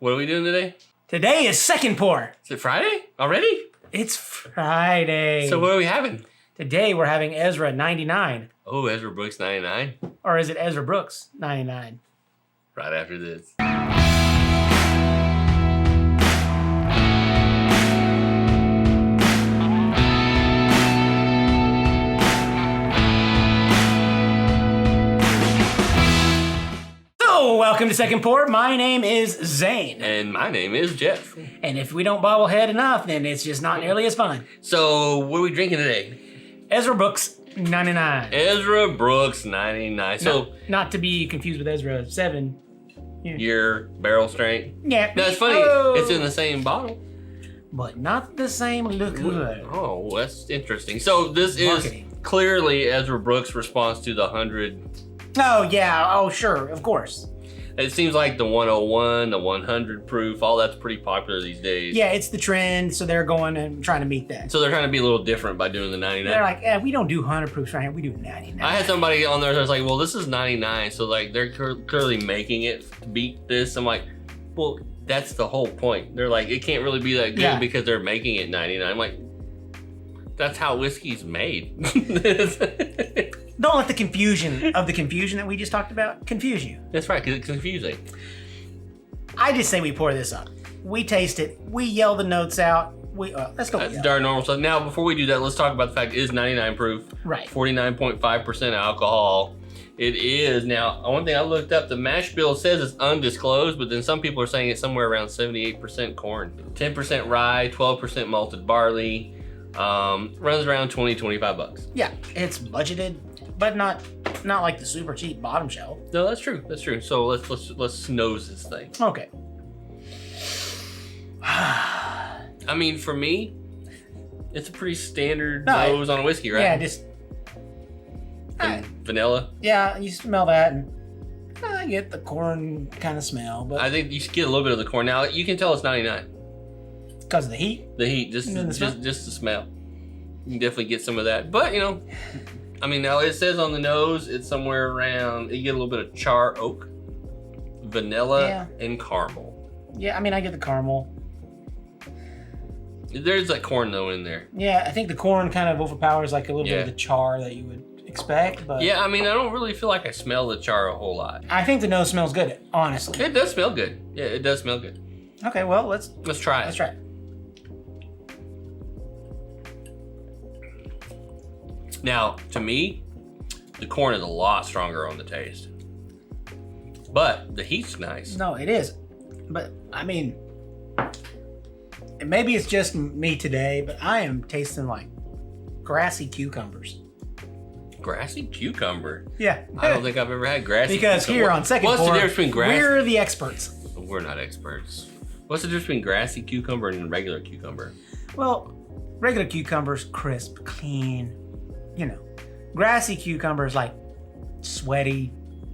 What are we doing today? Today is second pour. Is it Friday already? It's Friday. So what are we having? Today we're having Ezra 99. Oh, Ezra Brooks 99. Or is it Ezra Brooks 99? Right after this. Welcome to Second Pour. My name is Zane. And my name is Jeff. And if we don't bobblehead enough, then it's just not nearly as fun. So, what are we drinking today? Ezra Brooks 99. Ezra Brooks 99. So, not to be confused with Ezra 7. Your barrel strength? Yeah. That's funny. Oh. It's in the same bottle. But not the same liquid. Oh, that's interesting. So, this Marketing. is clearly Ezra Brooks' response to the 100. Oh, yeah. Oh, sure. Of course. It seems like the 101, the 100 proof, all that's pretty popular these days. Yeah, it's the trend, so they're going and trying to meet that. So they're trying to be a little different by doing the 99. They're like, yeah, we don't do 100 proofs right here, we do 99. I had somebody on there that was like, well, this is 99, so like they're clearly making it to beat this. I'm like, well, that's the whole point. They're like, it can't really be that good because they're making it 99. I'm like, that's how whiskey's made. Don't let the confusion that we just talked about confuse you. That's right, because it's confusing. I just say we pour this up. We taste it. We yell the notes out. Let's go. That's our normal stuff. Now, before we do that, let's talk about the fact it is 99 proof. Right. 49.5% alcohol. It is. Now, one thing I looked up, the mash bill says it's undisclosed, but then some people are saying it's somewhere around 78% corn. 10% rye, 12% malted barley. Runs around $20-25. Yeah, it's budgeted, but not like the super cheap bottom shelf. No, that's true. That's true. So let's nose this thing. Okay. I mean, for me, it's a pretty standard nose on a whiskey, right? Yeah, just vanilla. Yeah, you smell that, and I get the corn kind of smell, but I think you should get a little bit of the corn. Now you can tell it's 99. Because of the heat? The heat, just the smell. You can definitely get some of that. But, you know, I mean, now it says on the nose, it's somewhere around, you get a little bit of char oak, vanilla, and caramel. Yeah, I mean, I get the caramel. There's like corn, though, in there. Yeah, I think the corn kind of overpowers like a little bit of the char that you would expect. But yeah, I mean, I don't really feel like I smell the char a whole lot. I think the nose smells good, honestly. It does smell good. Yeah, it does smell good. Okay, well, let's try it. Let's try it. Now, to me, the corn is a lot stronger on the taste. But the heat's nice. No, it is. But, I mean, maybe it's just me today, but I am tasting like grassy cucumbers. Grassy cucumber? Yeah. I don't think I've ever had grassy because cucumber. Here on Second Pour, what's the difference between grassy? We're the experts. We're not experts. What's the difference between grassy cucumber and regular cucumber? Well, regular cucumber's crisp, clean, you know. Grassy cucumber is like sweaty,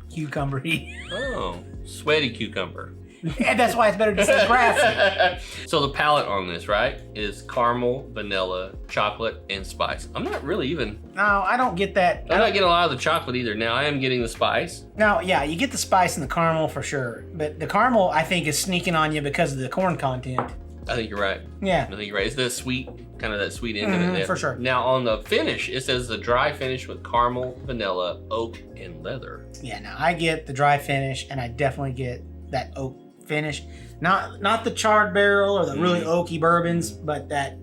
cucumbery. Oh, sweaty cucumber. And that's why it's better to say grassy. So the palette on this, right, is caramel, vanilla, chocolate, and spice. I'm not really even... No, I don't get that. I'm not getting a lot of the chocolate either. Now, I am getting the spice. No, yeah, you get the spice and the caramel for sure. But the caramel, I think, is sneaking on you because of the corn content. I think you're right. Yeah. I think you're right. It's the sweet, kind of that sweet end of it there. For sure. Now, on the finish, it says the dry finish with caramel, vanilla, oak, and leather. Yeah, now I get the dry finish, and I definitely get that oak finish. Not the charred barrel or the really oaky bourbons, but that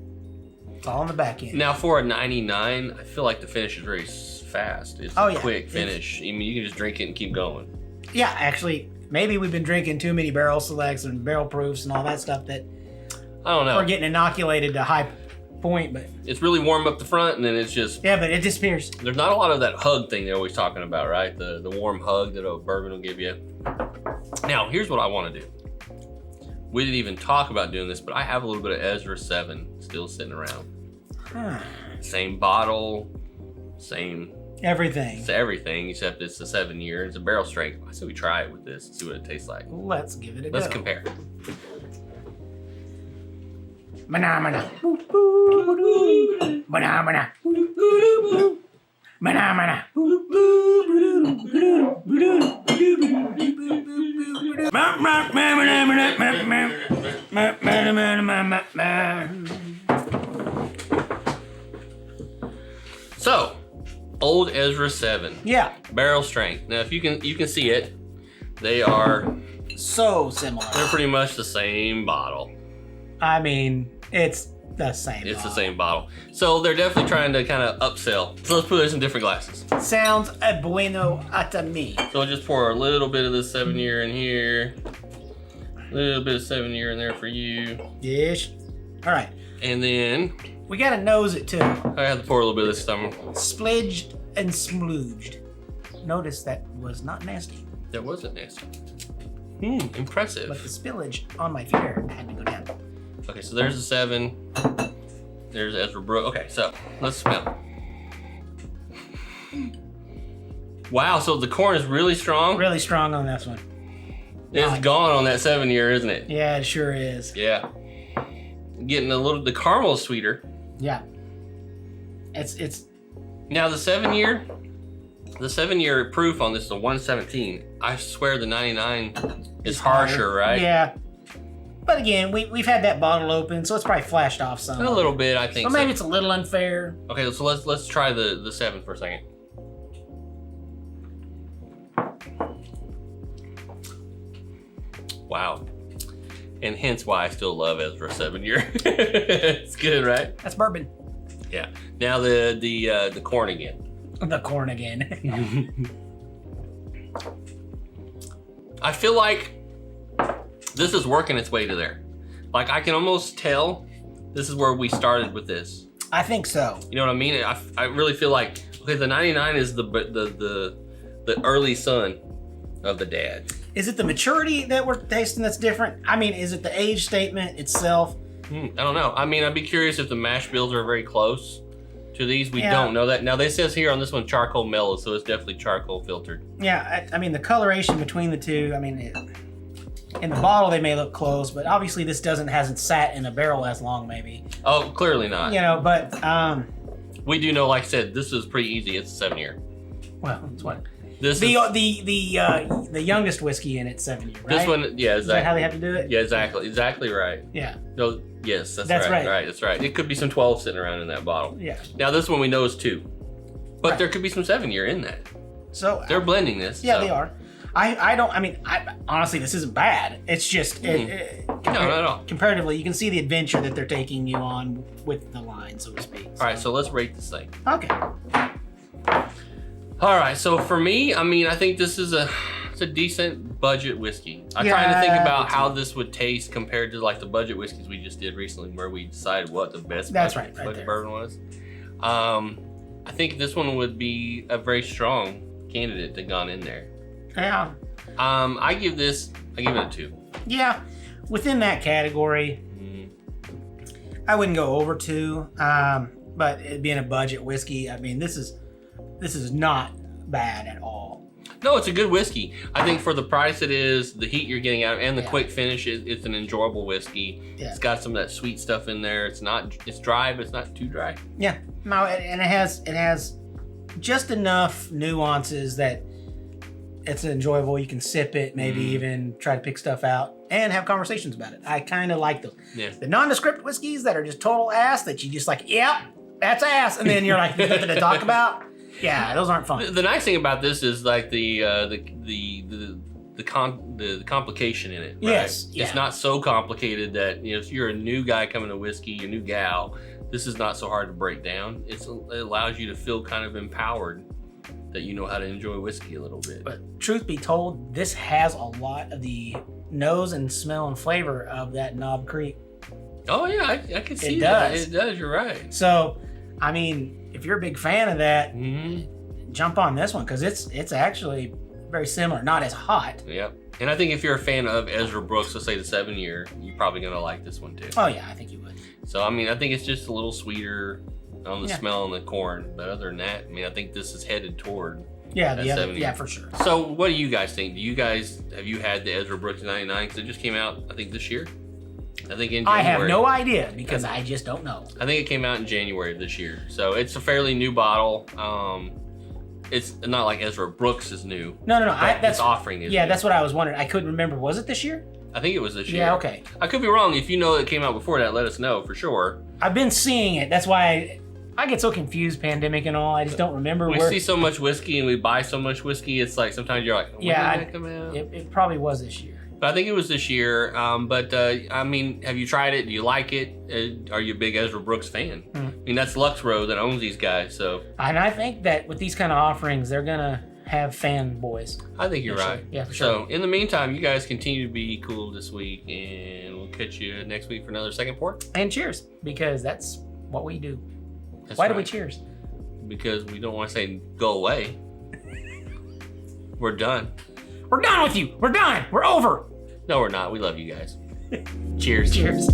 it's all on the back end. Now, for a 99, I feel like the finish is very fast. It's a quick finish. I mean, you can just drink it and keep going. Yeah, actually, maybe we've been drinking too many barrel selects and barrel proofs and all that stuff that I don't know. We're getting inoculated to high point, but it's really warm up the front, and then it's just but it disappears. There's not a lot of that hug thing they're always talking about, right? The warm hug that a bourbon will give you. Now, here's what I want to do. We didn't even talk about doing this, but I have a little bit of Ezra 7 still sitting around. Same bottle, same everything. It's everything, except it's a 7-year. It's a barrel strength. I say we try it with this and see what it tastes like. Let's give it a go. Let's compare. Banana. Banana. So, old Ezra 7. Yeah. Barrel strength. Now, if you can see it, they are so similar. They're pretty much the same bottle. I mean, it's the same. It's the same bottle. So they're definitely trying to kind of upsell. So let's put this in different glasses. Sounds bueno to me. So we'll just pour a little bit of this 7-year in here. A little bit of 7-year in there for you. Yes. All right. And then we gotta nose it too. I have to pour a little bit of this time. Splidged and splooged. Notice that was not nasty. That wasn't nasty. Impressive. But the spillage on my finger had to go down. Okay, so there's the 7. There's Ezra Brooks. Okay, so let's smell. Wow, so the corn is really strong. Really strong on this one. It's gone on that 7-year, isn't it? Yeah, it sure is. Yeah. Getting a little, the caramel is sweeter. Yeah. It's. Now the 7-year, the 7-year proof on this is a 117. I swear the 99 is harsher, right? Yeah. But again, we've had that bottle open, so it's probably flashed off some. A little bit, I think. So maybe it's a little unfair. Okay, so let's try the 7 for a second. Wow. And hence why I still love Ezra 7-year. It's good, right? That's bourbon. Yeah. Now the corn again. The corn again. I feel like this is working its way to there. Like I can almost tell this is where we started with this. I think so. You know what I mean? I really feel like, okay, the 99 is the early son of the dad. Is it the maturity that we're tasting that's different? I mean, is it the age statement itself? I don't know. I mean, I'd be curious if the mash bills are very close to these. We don't know that. Now, they says here on this one, charcoal mellow, so it's definitely charcoal filtered. Yeah, I mean, the coloration between the two, I mean, in the bottle they may look close, but obviously this hasn't sat in a barrel as long, maybe. Oh, clearly not. You know, but we do know, like I said, this is pretty easy. It's a 7-year. Well, it's what this the youngest whiskey in it, 7 year, right? This one, yeah, exactly. Is that how they have to do it? Yeah, exactly right. Yeah. No, yes, that's right. Right, that's right. It could be some 12 sitting around in that bottle. Yeah. Now this one we know is 2, but there could be some 7-year in that. So they're blending this. Yeah, so. they are. I honestly, this isn't bad. It's just no, not at all. Comparatively, you can see the adventure that they're taking you on with the line, so to speak. All right, so let's rate this thing. Okay. All right, so for me, I mean, I think this is it's a decent budget whiskey. I'm trying to think about how this would taste compared to like the budget whiskeys we just did recently, where we decided what the best budget bourbon was. I think this one would be a very strong candidate to gone in there. Yeah. I give it a 2. Yeah, within that category, I wouldn't go over 2. But it being a budget whiskey, I mean, this is not bad at all. No, it's a good whiskey. I think for the price it is, the heat you're getting out of it, and the quick finish, it's an enjoyable whiskey. Yeah. It's got some of that sweet stuff in there. It's dry, but it's not too dry. Yeah, no, and it has just enough nuances that it's enjoyable. You can sip it, maybe even try to pick stuff out and have conversations about it. I kind of like those. Yeah. The nondescript whiskeys that are just total ass that you just like, yep, that's ass, and then you're like, there's nothing to talk about. Yeah, those aren't fun. The nice thing about this is like the complication in it. Right? Yes, yeah. It's not so complicated that if you're a new guy coming to whiskey, a new gal, this is not so hard to break down. It allows you to feel kind of empowered that you know how to enjoy whiskey a little bit. But truth be told, this has a lot of the nose and smell and flavor of that Knob Creek. Oh yeah, I can see that. It does. You're right. So, I mean, if you're a big fan of that, jump on this one because it's actually very similar, not as hot. Yep. And I think if you're a fan of Ezra Brooks, let's say the 7-year, you're probably gonna like this one too. Oh yeah, I think you would. So I mean, I think it's just a little sweeter on the smell and the corn, but other than that, I mean, I think this is headed toward for sure. So what do you guys think? Have you had the Ezra Brooks 99? Because it just came out, I think this year. I think in January. I have no idea because I just don't know. I think it came out in January of this year, so it's a fairly new bottle. it's not like Ezra Brooks is new. No. This offering is. Yeah, new. that's what I was wondering. I couldn't remember. Was it this year? I think it was this year. Yeah, okay. I could be wrong. If you know it came out before that, let us know for sure. I've been seeing it. That's why I get so confused, pandemic and all. I just don't remember. We see so much whiskey and we buy so much whiskey. It's like sometimes you're like, when did that come out? It probably was this year. But I think it was this year. I mean, have you tried it? Do you like it? Are you a big Ezra Brooks fan? I mean, that's Lux Row that owns these guys. So. And I think that with these kind of offerings, they're gonna have fanboys. I think you're right. Yeah, for sure. So in the meantime, you guys continue to be cool this week, and we'll catch you next week for another second pour. And cheers, because that's what we do. That's Why right. do we cheers? Because we don't want to say go away. We're done. We're done with you. We're done. We're over. No, we're not. We love you guys. Cheers. Cheers.